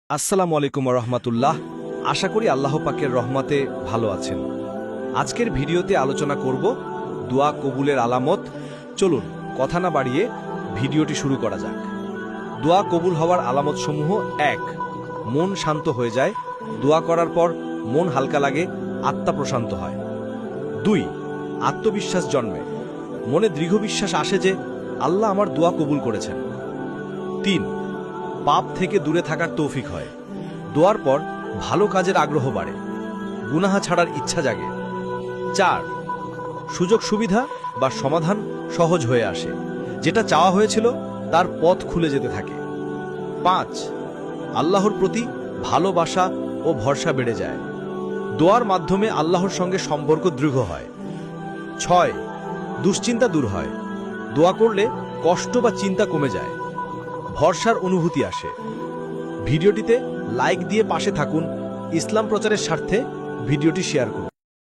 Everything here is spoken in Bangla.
আসসালামু আলাইকুম রহমতুল্লাহ। আশা করি আল্লাহ পাকের রহমতে ভালো আছেন। আজকের ভিডিওতে আলোচনা করব দোয়া কবুলের আলামত। চলুন কথা না বাড়িয়ে ভিডিওটি শুরু করা যাক। দোয়া কবুল হওয়ার আলামতসমূহ: ১. মন শান্ত হয়ে যায়। দোয়া করার পর মন হালকা লাগে, আত্মা প্রশান্ত হয়। ২. আত্মবিশ্বাস জন্মে। মনে দৃঢ় বিশ্বাস আসে যে আল্লাহ আমার দোয়া কবুল করেছেন। ৩. পাপ থেকে দূরে থাকার তৌফিক হয়। দোয়ার পর ভালো কাজের আগ্রহ বাড়ে, গুনাহা ছাড়ার ইচ্ছা জাগে। ৪. সুযোগ সুবিধা বা সমাধান সহজ হয়ে আসে, যেটা চাওয়া হয়েছিল তার পথ খুলে যেতে থাকে। ৫. আল্লাহর প্রতি ভালোবাসা ও ভরসা বেড়ে যায়। দোয়ার মাধ্যমে আল্লাহর সঙ্গে সম্পর্ক দৃঢ় হয়। ৬. দুশ্চিন্তা দূর হয়। দোয়া করলে কষ্ট বা চিন্তা কমে যায়, ভরসার অনুভূতি আসে। ভিডিওটিতে লাইক দিয়ে পাশে থাকুন। ইসলাম প্রচারের স্বার্থে ভিডিওটি শেয়ার করুন।